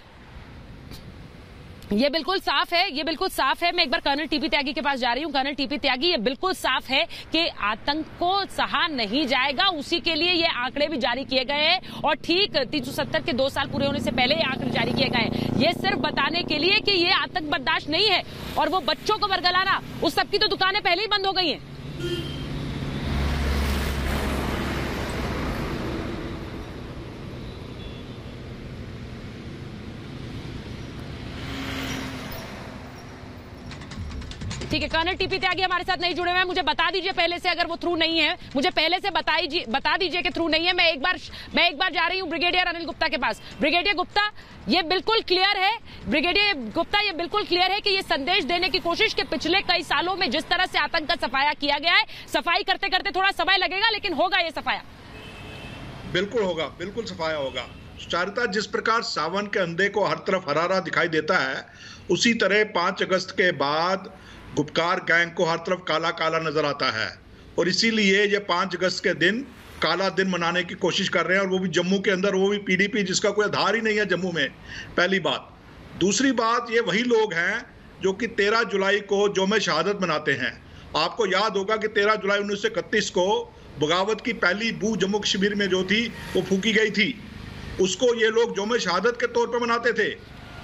ये बिल्कुल साफ है। मैं एक बार कर्नल टीपी त्यागी के पास जा रही हूँ। कर्नल टीपी त्यागी, ये बिल्कुल साफ है कि आतंक को सहा नहीं जाएगा, उसी के लिए ये आंकड़े भी जारी किए गए हैं। और ठीक 370 के 2 साल पूरे होने से पहले ये आंकड़े जारी किए गए हैं, ये सिर्फ बताने के लिए कि ये आतंक बर्दाश्त नहीं है। और वो बच्चों को बरगलाना, उस सबकी तो दुकानें पहले ही बंद हो गई हैं। ठीक है, कर्नल टीपी त्यागी हमारे साथ नहीं जुड़े हुए हैं। मुझे बता दीजिए पहले से, अगर वो थ्रू नहीं है, मुझे पहले से बता दीजिए कि थ्रू नहीं है। मैं एक बार जा रही हूँ ब्रिगेडियर अनिल गुप्ता के पास। ब्रिगेडियर गुप्ता, ये बिल्कुल क्लियर है, ब्रिगेडियर गुप्ता ये बिल्कुल क्लियर है कि ये संदेश देने की कोशिश कि पिछले कई सालों में जिस तरह से आतंक का सफाया किया गया है, सफाई करते करते थोड़ा समय लगेगा, लेकिन होगा ये सफाया। बिल्कुल होगा, बिल्कुल सफाया होगा। चारुता, जिस प्रकार सावन के अंधे को हर तरफ हरारा दिखाई देता है, उसी तरह 5 अगस्त के बाद गुपकार गैंग को हर तरफ काला काला नजर आता है, और इसीलिए ये 5 अगस्त के दिन काला दिन मनाने की कोशिश कर रहे हैं, और वो भी जम्मू के अंदर, वो भी पीडीपी जिसका कोई आधार ही नहीं है जम्मू में। पहली बात। दूसरी बात, ये वही लोग हैं जो कि 13 जुलाई को यौम शहादत मनाते हैं। आपको याद होगा कि 13 जुलाई 1931 को बगावत की पहली बू जम्मू कश्मीर में जो थी वो फूकी गई थी, उसको ये लोग यौम शहादत के तौर पर मनाते थे।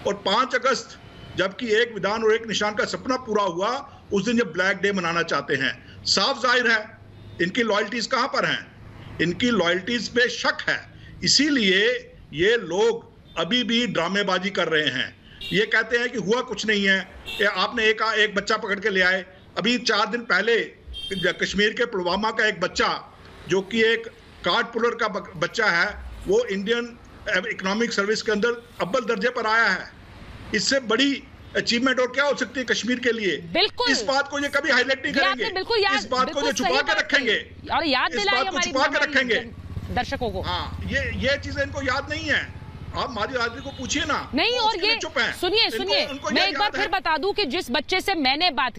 और 5 अगस्त जबकि एक विधान और एक निशान का सपना पूरा हुआ, उस दिन ये ब्लैक डे मनाना चाहते हैं। साफ जाहिर है इनकी लॉयल्टीज कहां पर हैं, इनकी लॉयल्टीज पे शक है, इसीलिए ये लोग अभी भी ड्रामेबाजी कर रहे हैं। ये कहते हैं कि हुआ कुछ नहीं है, आपने एक बच्चा पकड़ के ले आए। अभी 4 दिन पहले कश्मीर के पुलवामा का एक बच्चा जो कि एक कार्ड पुलर का बच्चा है, वो इंडियन इकोनॉमिक सर्विस के अंदर अव्वल दर्जे पर आया है। इससे बड़ी अचीवमेंट और क्या हो सकती है कश्मीर के लिए? बिल्कुल। इस बात को ये कभी हाईलाइट नहीं करेंगे, इस बात को ये छुपा के रखेंगे, और याद दिलाइए हमारी छुपा के रखेंगे दर्शकों को। हाँ, ये चीजें इनको याद नहीं है। आप माजिद हाजरी को पूछिए ना। नहीं, और ये सुनिए, मैं एक बार फिर बता दूं कि जिस बच्चे से मैंने बात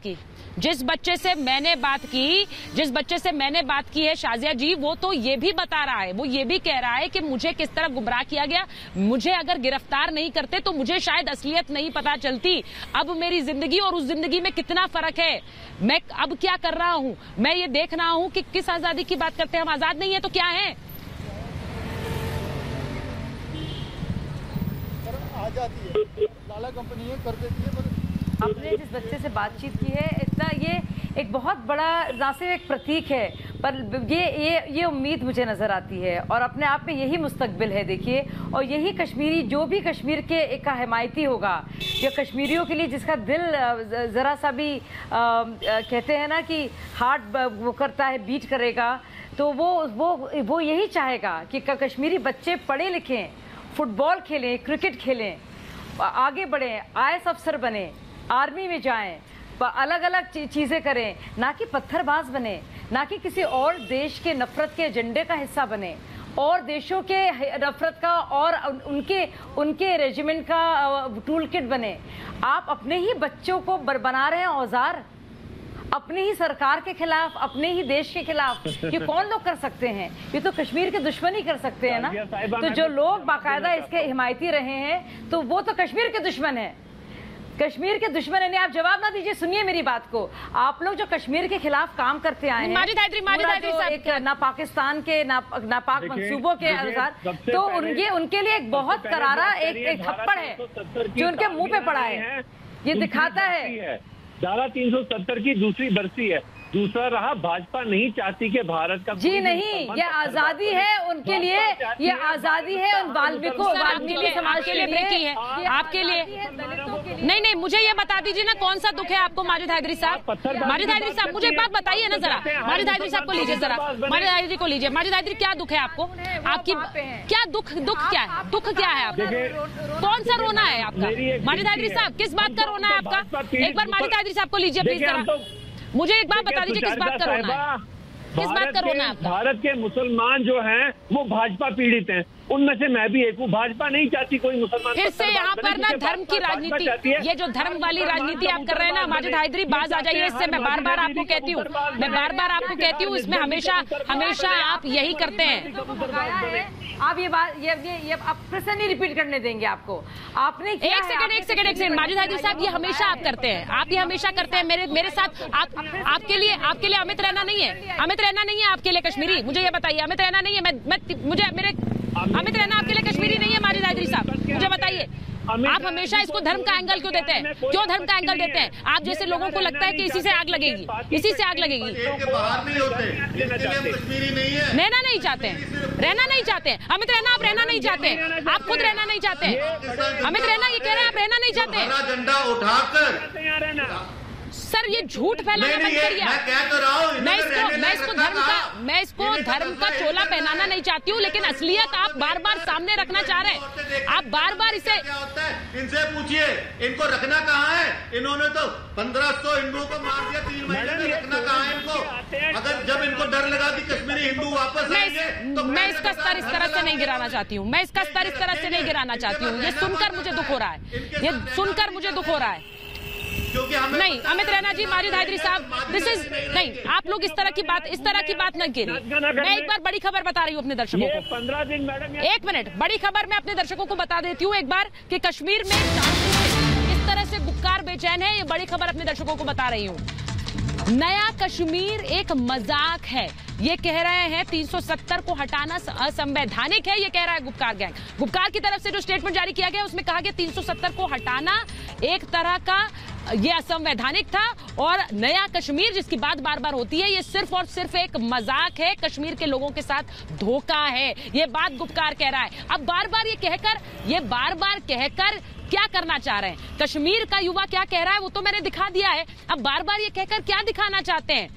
की है शाजिया जी, वो तो ये भी बता रहा है, वो ये भी कह रहा है कि मुझे किस तरह गुमराह किया गया, मुझे अगर गिरफ्तार नहीं करते तो मुझे शायद असलियत नहीं पता चलती। अब मेरी जिंदगी और उस जिंदगी में कितना फर्क है, मैं अब क्या कर रहा हूं, मैं ये देख रहा हूं कि किस आजादी की बात करते हैं हम। आजाद नहीं है तो क्या है? लाला कंपनी है, कर देती है। आपने जिस बच्चे से बातचीत की है, इतना ये एक बहुत बड़ा ना सिर्फ एक प्रतीक है, पर ये उम्मीद मुझे नज़र आती है, और अपने आप में यही मुस्तकबिल है। देखिए, और यही कश्मीरी, जो भी कश्मीर के एक का हिमायती होगा, या कश्मीरियों के लिए जिसका दिल ज़रा सा भी कहते हैं ना कि हार्ट वो करता है, बीट करेगा, तो वो यही चाहेगा कि कश्मीरी बच्चे पढ़े लिखें, फुटबॉल खेलें, क्रिकेट खेलें, आगे बढ़ें, IAS अफसर बने, आर्मी में जाएं, अलग अलग चीज़ें करें, ना कि पत्थरबाज बने, ना कि किसी और देश के नफरत के एजेंडे का हिस्सा बने, और देशों के नफरत का और उनके रेजिमेंट का टूल किट बने। आप अपने ही बच्चों को बना रहे हैं औजार, अपनी ही सरकार के खिलाफ, अपने ही देश के खिलाफ। ये कौन लोग कर सकते हैं? ये तो कश्मीर के दुश्मन ही कर सकते हैं ना। तो जो लोग बाकायदा इसके हिमायती रहे हैं, तो वो तो कश्मीर के दुश्मन है, कश्मीर के दुश्मन है। नहीं, आप जवाब ना दीजिए, सुनिए मेरी बात को। आप लोग जो कश्मीर के खिलाफ काम करते आए हैं, एक ना पाकिस्तान के नापाक मंसूबों के अनुसार, तो उनके लिए एक बहुत करारा एक थप्पड़ है जो उनके मुंह पे पड़ा है। ये दिखाता है धारा 370 की दूसरी बरसी है। दूसरा रहा, भाजपा नहीं चाहती कि भारत का जी नहीं, ये आजादी है उनके लिए, ये आजादी है उन वाल्मीकि समाज के लिए है, आपके लिए नहीं। मुझे ये बता दीजिए ना, कौन सा दुख है आपको माजिद हैदरी साहब? माजिद हैदरी साहब, मुझे एक बात बताइए ना जरा। माजिद हैदरी साहब को लीजिए जरा, माजिद हैदरी को लीजिए। माजिद हैदरी, क्या दुख है आपको? आपकी क्या दुख क्या है? दुख क्या है आपका? कौन सा रोना है आपका? माजिद हैदरी साहब, किस बात का रोना है आपका? एक बार माजिद हैदरी साहब को लीजिए प्लीज जरा। मुझे एक बात बता दीजिए, किस बात का रोना है? किस बात का रोना है आपका? भारत के मुसलमान जो हैं वो भाजपा पीड़ित हैं, उनमें से मैं भी एक हूँ। भाजपा नहीं चाहती कोई मुसलमान। फिर से यहाँ पर ना धर्म की राजनीति, ये जो धर्म वाली राजनीति आप कर रहे हैं ना माजिद हैदरी, बाज आ जाइए इससे। मैं बार बार आपको कहती हूँ, इसमें हमेशा आप यही करते हैं। आप ये बात ये आप फिर से नहीं रिपीट करने देंगे आपको। आपने एक सेकंड माजिद हैदरी साहब, ये हमेशा आप करते हैं, आप ये हमेशा करते हैं मेरे साथ। आपके लिए अमित रहना नहीं है, अमित रहना नहीं है आपके लिए कश्मीरी। मुझे ये बताइए, अमित रहना नहीं है, अमित रहना आपके लिए कश्मीरी नहीं है माजिद हैदरी साहब, मुझे बताइए। आप हमेशा इसको धर्म का एंगल क्यों देते हैं? क्यों धर्म का एंगल देते हैं? आप जैसे लोगों को लगता है कि इसी से आग लगेगी, इसी से आग लगेगी। रहना नहीं चाहते हैं, रहना नहीं चाहते हैं। अमित रहना, आप रहना नहीं चाहते हैं, आप खुद रहना नहीं चाहते हैं। अमित रहना ये कह रहे हैं आप रहना नहीं चाहते हैं। झंडा उठाकर सर ये झूठ फैलाना बंद करिए। मैं कह तो रहा हूं, मैं इसको धर्म का चोला पहनाना नहीं चाहती हूँ, लेकिन असलियत आप बार बार सामने रखना चाह रहे हैं। आप बार बार इसे क्या होता है इनसे पूछिए, इनको रखना कहाँ है? इन्होंने तो 1500 हिंदुओं को मार दिया 3 महीने में, रखना कहाँ है इनको? अगर जब इनको डर लगा कि कश्मीरी हिंदू वापस आएंगे तो मैं इसका स्तर इस तरह से नहीं गिराना चाहती हूँ, मैं इसका स्तर इस तरह से नहीं गिराना चाहती हूँ। ये सुनकर मुझे दुख हो रहा है, ये सुनकर मुझे दुख हो रहा है। नहीं अमित रैना जी, माजिद हायदरी साहब, दिस इज नहीं, आप लोग इस तरह की बात न करिए। मैं एक बार बड़ी खबर बता रही हूँ अपने दर्शकों को। 15 दिन मैडम, एक मिनट, बड़ी खबर मैं अपने दर्शकों को बता देती हूँ एक बार कि कश्मीर में इस तरह से गुप्कार बेचैन है। ये बड़ी खबर अपने दर्शकों को बता रही हूँ। नया कश्मीर एक मजाक है, ये कह रहे हैं 370 को हटाना असंवैधानिक है, ये कह रहा है गुप्कार गैंग। गुप्कार की तरफ से जो स्टेटमेंट जारी किया गया उसमें कहा गया 370 को हटाना एक तरह का ये असंवैधानिक था, और नया कश्मीर जिसकी बात बार बार होती है ये सिर्फ और सिर्फ एक मजाक है, कश्मीर के लोगों के साथ धोखा है, ये बात गुप्कार कह रहा है। अब बार बार कहकर क्या करना चाह रहे हैं? कश्मीर का युवा क्या कह रहा है वो तो मैंने दिखा दिया है। अब बार बार ये कहकर क्या दिखाना चाहते हैं?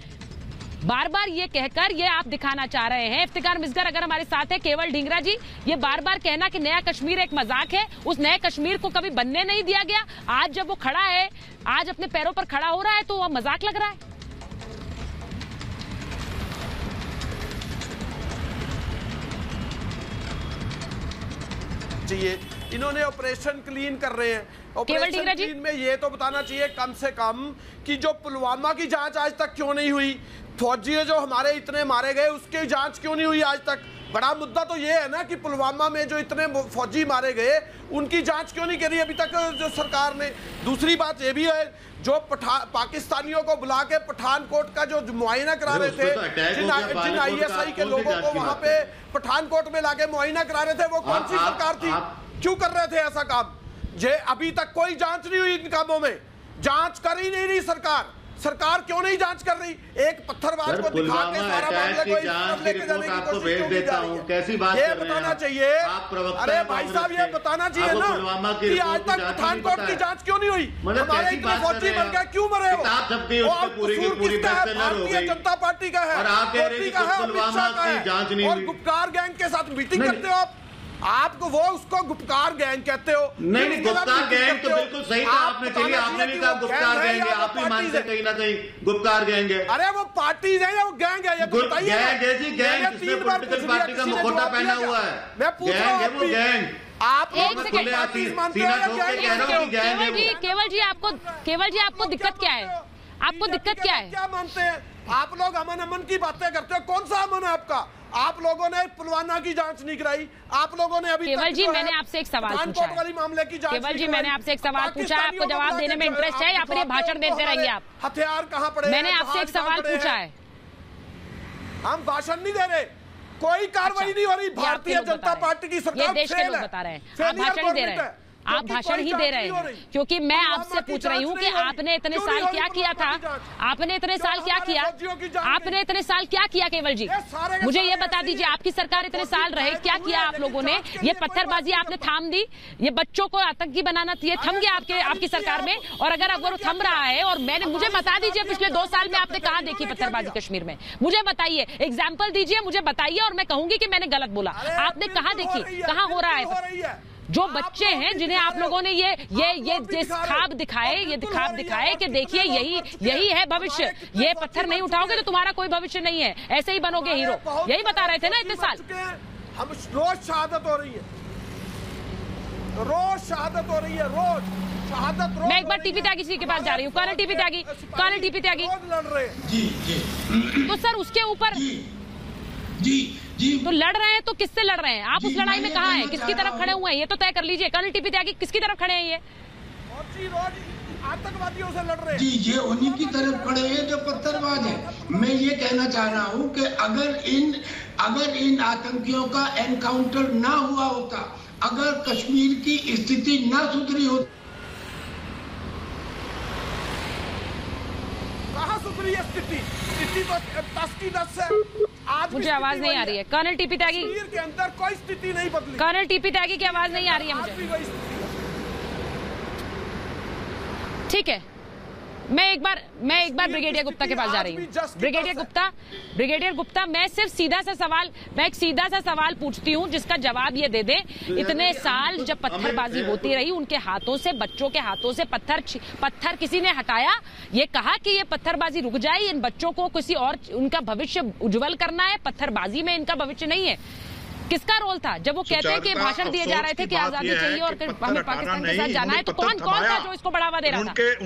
बार बार ये कहकर ये आप दिखाना चाह रहे हैं। इफ्तिकार मिसगर अगर हमारे साथ है, केवल ढींगरा जी, ये बार बार कहना कि नया कश्मीर एक मजाक है, उस नए कश्मीर को कभी बनने नहीं दिया गया। आज जब वो खड़ा है, आज अपने पैरों पर खड़ा हो रहा है तो वो मजाक लग रहा है। चाहिए इन्होंने ऑपरेशन क्लीन कर रहे हैं, ऑपरेशन क्लीन में ये तो बताना चाहिए कम से कम कि जो पुलवामा की जांच आज तक क्यों नहीं हुई, फौजी जो हमारे इतने मारे गए उसकी जांच क्यों नहीं हुई आज तक? बड़ा मुद्दा तो ये है ना कि पुलवामा में जो इतने फौजी मारे गए उनकी जांच क्यों नहीं करी अभी तक जो सरकार ने। दूसरी बात ये भी है, जो पाकिस्तानियों को बुला के पठानकोट का जो मुआयना करा रहे थे, जिन ISI के लोगों को वहां पे पठानकोट में लाके मुआयना करा रहे थे, वो कौन सी सरकार थी? क्यों कर रहे थे ऐसा काम? अभी तक कोई जांच नहीं हुई इन कामों में, जांच कर ही नहीं रही सरकार। सरकार क्यों नहीं जांच कर रही? एक पत्थरबाज को दिखा के सारा मामले को लेके जाने की कोशिश क्यों की जा रही है? कैसी बात ये बताना चाहिए। अरे भाई साहब ये बताना चाहिए ना कि आज तक पठानकोट की जांच क्यों नहीं हुई? हमारे इतने फौजी मर गए, क्यों मरे वो? भारतीय जनता पार्टी का है, मोदी का है, अमित शाह का है, और गुप्कार गैंग के साथ मीटिंग करते हो आपको वो उसको गुप्कार गैंग कहते हो? नहीं, गुप्कार गैंग तो बिल्कुल सही कहा आपने। चलिए आपने भी कहा गुप्कार गैंग है, आप ही मानते कहीं ना कहीं गुप्कार गैंग है। अरे वो पार्टीज है या वो गैंग है? ये तो बताइए। गैंग है जी, गैंग जिसमें पॉलिटिकल पार्टी का मुखौटा पहना हुआ है, मैं पूछ रहा हूं वो गैंग। आप पार्टीज मानते हो या केवल जी आपको दिक्कत क्या है? आपको दिक्कत क्या है? क्या मानते हैं आप लोग? अमन की बातें करते हो, कौन सा अमन है आपका? आप लोगों ने पुलवामा की जांच नहीं कराई, आप लोगों ने अभी केवल जी मैंने आपसे एक सवाल पूछा है। वाली मामले की जांच केवल जी मैंने आपसे एक सवाल पूछा है, आपको जवाब देने में इंटरेस्ट है या फिर ये भाषण देते रहेंगे आप? हथियार कहाँ पड़े? मैंने आपसे एक सवाल पूछा है। हम भाषण नहीं दे रहे, कोई कार्रवाई नहीं हो रही। भारतीय जनता पार्टी की सरकार देश के लोग बता रहे हैं, आप भाषण ही दे रहे हैं, आप भाषण ही दे रहे हैं। क्योंकि मैं आपसे पूछ रही हूँ कि आपने इतने साल क्या किया था? आपने इतने साल क्या किया? आपने इतने साल क्या किया? केवल जी मुझे ये बता दीजिए, आपकी सरकार इतने साल रहे, क्या किया आप लोगों ने? ये पत्थरबाजी आपने थाम दी, ये बच्चों को आतंकी बनाना ये थम गया आपकी सरकार में। और अगर वो थम रहा है, और मुझे बता दीजिए पिछले 2 साल में आपने कहाँ देखी पत्थरबाजी कश्मीर में? मुझे बताइए, एग्जाम्पल दीजिए, मुझे बताइए, और मैं कहूंगी कि मैंने गलत बोला। आपने कहाँ देखी? कहाँ हो रहा है? जो बच्चे हैं जिन्हें आप लोगों ने ये ख्वाब दिखाए कि देखिए यही है भविष्य, ये पत्थर नहीं उठाओगे तो तुम्हारा कोई भविष्य नहीं है, ऐसे ही बनोगे हीरो, यही बता रहे थे ना इतने साल। हम रोज शहादत हो रही है, रोज शहादत हो रही है, रोज शहादत। मैं एक बार टीपी त्यागी जी के पास जा रही हूँ। कर्नल टीपी त्यागी तो सर उसके ऊपर जी तो लड़ रहे हैं, तो किससे लड़ रहे हैं आप? उस लड़ाई में कहाँ हैं? किसकी तरफ खड़े हुए हैं ये तो तय कर लीजिए। कर्नल टीपी त्यागी किसकी तरफ खड़े हैं? ये आतंकवादियों से लड़ रहे हैं जी, ये उन्हीं की तरफ खड़े हैं जो पत्थरबाज हैं। मैं ये कहना चाह रहा हूँ कि अगर इन आतंकियों का एनकाउंटर ना हुआ होता, अगर कश्मीर की स्थिति ना सुधरी होती। कहाँ सुधरी है स्थिति? तो 10 की 10 है। आज मुझे आवाज नहीं आ रही है। कर्नल टीपी त्यागी के अंदर कोई स्थिति नहीं बदली। कर्नल टीपी त्यागी की आवाज नहीं आ रही है मुझे। ठीक है, मैं एक बार ब्रिगेडियर गुप्ता के पास जा रही हूँ। ब्रिगेडियर गुप्ता, मैं एक सीधा सा सवाल पूछती हूँ जिसका जवाब ये दे दे। इतने साल जब पत्थरबाजी होती रही, उनके हाथों से, बच्चों के हाथों से पत्थर किसी ने हटाया? ये कहा कि ये पत्थरबाजी रुक जाए, इन बच्चों को किसी और उनका भविष्य उज्जवल करना है, पत्थरबाजी में इनका भविष्य नहीं है। किसका रोल था जब वो कहते हैं कि भाषण दिए जा रहे थे कि आजादी चाहिए और हमें पाकिस्तान के साथ जाना है, तो कौन था जो इसको बढ़ावा दे रहा था?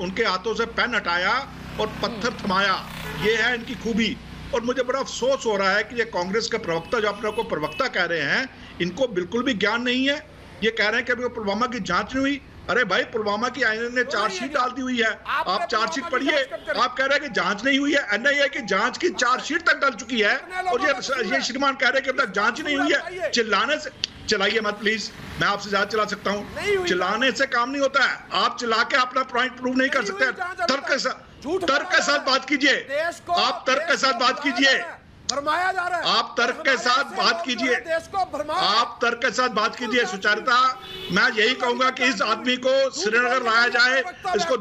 उनके हाथों से पेन हटाया और पत्थर थमाया, ये है इनकी खूबी। और मुझे बड़ा अफसोस हो रहा है कि ये कांग्रेस के प्रवक्ता जो अपने को प्रवक्ता कह रहे हैं, इनको बिल्कुल भी ज्ञान नहीं है। ये कह रहे हैं कि अभी पुलवामा की जांच नहीं हुई। अरे भाई, पुलवामा की आईएनए ने चार्जशीट डाल दी हुई है, आप चार्जशीट पढ़िए। आप कह रहे हैं कि जांच नहीं हुई है, एनआईए की जांच की चार्जशीट तक डल चुकी है, और ये श्रीमान कह रहे हैं कि अब तक जांच नहीं हुई है। चिल्लाने से चलाइए मत प्लीज, मैं आपसे ज्यादा चला सकता हूँ। चिल्लाने से काम नहीं होता है, आप चिल्ला के अपना पॉइंट प्रूव नहीं कर सकते। तर्क के साथ बात कीजिए, आप तर्क के साथ बात कीजिए, भरमाया जा रहा है। आप तर्क के साथ बात कीजिए, आप तर्क के साथ बात कीजिए। सुचारिता, मैं यही कहूंगा कि इस आदमी को श्रीनगर लाया जाए, इसको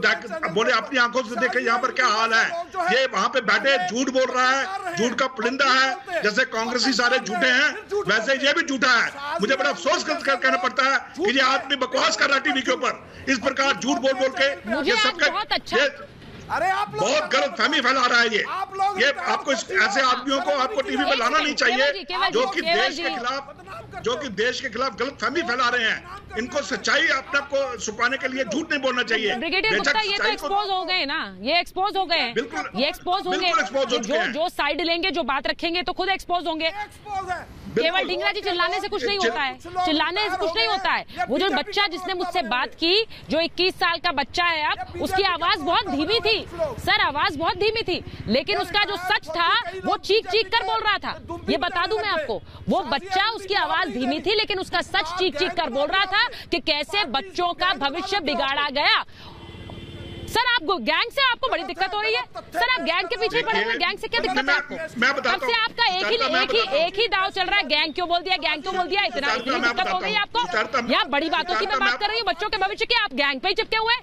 बोले अपनी आंखों से देखे यहाँ पर क्या हाल है। ये वहां पे बैठे झूठ बोल रहा है, झूठ का पुलिंदा है। जैसे कांग्रेसी सारे झूठे हैं, वैसे ये भी झूठा है। मुझे बड़ा अफसोस कहना पड़ता है कि ये आदमी बकवास कर रहा है टीवी के ऊपर, इस प्रकार झूठ बोल बोल के। ये सबका अरे आप बहुत गलत फहमी फैला रहा है। ये आपको ऐसे आदमियों को आपको टीवी पे लाना नहीं चाहिए जो कि देश के खिलाफ गलत फहमी फैला रहे हैं। इनको सच्चाई अपने आप को छुपाने के लिए झूठ नहीं बोलना चाहिए। ब्रिगेडियर गुप्ता, ये तो एक्सपोज हो गए ना, ये एक्सपोज हो गए, ये एक्सपोज होंगे। जो साइड लेंगे, जो बात रखेंगे तो खुद एक्सपोज होंगे। केवल ढींगरा जी चिल्लाने से कुछ नहीं होता है, चिल्लाने से कुछ नहीं होता है। वो जो बच्चा जिसने मुझसे बात की, जो 21 साल का बच्चा है, अब उसकी आवाज बहुत धीमी थी सर, आवाज बहुत धीमी थी, लेकिन उसका जो सच था वो चीख चीख कर बोल रहा था। ये बता दूं मैं आपको, वो बच्चा, उसकी आवाज धीमी थी लेकिन उसका सच चीख चीख कर बोल रहा था कि कैसे बच्चों का भविष्य बिगाड़ा गया। सर, आप गैंग से आपको बड़ी दिक्कत हो रही है सर, आप गैंग के पीछे पड़े हुए, गैंग से क्या दिक्कत है आपको? तब से आपका एक ही दाव चल रहा है, गैंग क्यों बोल दिया, गैंग क्यों बोल दिया, इतनी दिक्कत हो गई आपको? यहाँ बड़ी बातों की मैं बात कर रही हूँ, बच्चों के भविष्य की, आप गैंग पे ही चिपके हुए।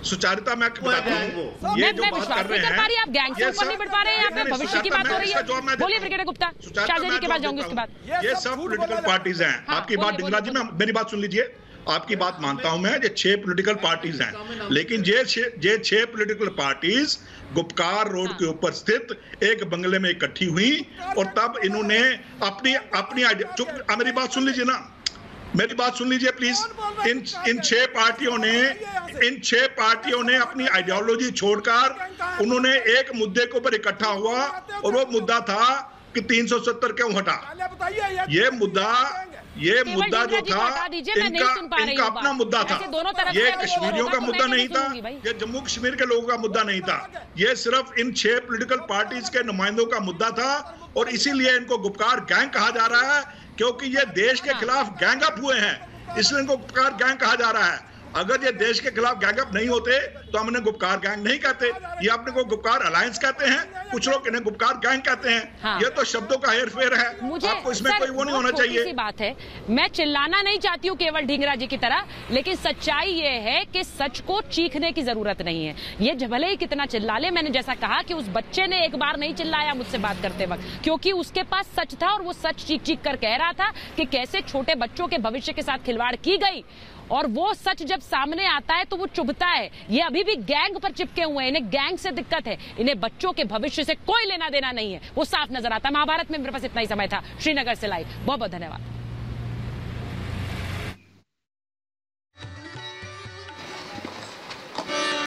सुचारिता, मैं बताता हूँ, ये जो बात कर रहे हैं, आप गैंग से ऊपर नहीं बढ़ पा रहे हैं, यहाँ पे भविष्य की बात हो रही है। बोलिए ब्रिगेडियर गुप्ता, शाहजी जी के पास जाऊंगी उसके बाद। ये सब पॉलिटिकल पार्टीज हैं। आपकी बात ढींगरा जी, मेरी बात सुन लीजिए, आपकी बात मानता हूं मैं, ये 6 पॉलिटिकल पार्टीज हैं, लेकिन ये 6 पॉलिटिकल पार्टीज गुपकार रोड के ऊपर स्थित एक बंगले में इकट्ठी हुई और तब इन्होंने अपनी मेरी बात सुन लीजिए ना, मेरी बात सुन लीजिए प्लीज। इन 6 पार्टियों ने अपनी आइडियोलॉजी छोड़कर उन्होंने एक मुद्दे के ऊपर इकट्ठा हुआ और वो मुद्दा था कि 370 क्यों हटा। ये मुद्दा जो था इनका अपना मुद्दा था, ये कश्मीरियों का मुद्दा नहीं था, ये जम्मू कश्मीर के लोगों का मुद्दा नहीं था, ये सिर्फ इन 6 पॉलिटिकल पार्टीज के नुमाइंदों का मुद्दा था। और इसीलिए इनको गुपकार गैंग कहा जा रहा है, क्योंकि ये देश के खिलाफ गैंग अप हुए हैं, इसलिए इनको गुपकार गैंग कहा जा रहा है। अगर ये देश के खिलाफ गैंग अप नहीं होते तो हम इन्हें गुपकार गैंग नहीं कहते, ये अपने को गुपकार अलायंस कहते हैं, कुछ लोग इन्हें गुपकार गैंग कहते हैं। हाँ। ये तो शब्दों का हेरफेर है, आपको इसमें कोई वो नहीं होना चाहिए। सी बात है, मैं चिल्लाना नहीं चाहती हूँ केवल ढींगरा जी की तरह, लेकिन सच्चाई ये है कि सच को चीखने की जरूरत नहीं है। ये भले ही कितना चिल्ला ले, मैंने जैसा कहा कि उस बच्चे ने एक बार नहीं चिल्लाया मुझसे बात करते वक्त, क्योंकि उसके पास सच था और वो सच चीख चीख कर कह रहा था कि कैसे छोटे बच्चों के भविष्य के साथ खिलवाड़ की गई। और वो सच जब सामने आता है तो वो चुभता है। ये अभी भी गैंग पर चिपके हुए हैं, इन्हें गैंग से दिक्कत है, इन्हें बच्चों के भविष्य से कोई लेना देना नहीं है, वो साफ नजर आता है। महाभारत में मेरे पास इतना ही समय था। श्रीनगर से लाइव, बहुत बहुत धन्यवाद।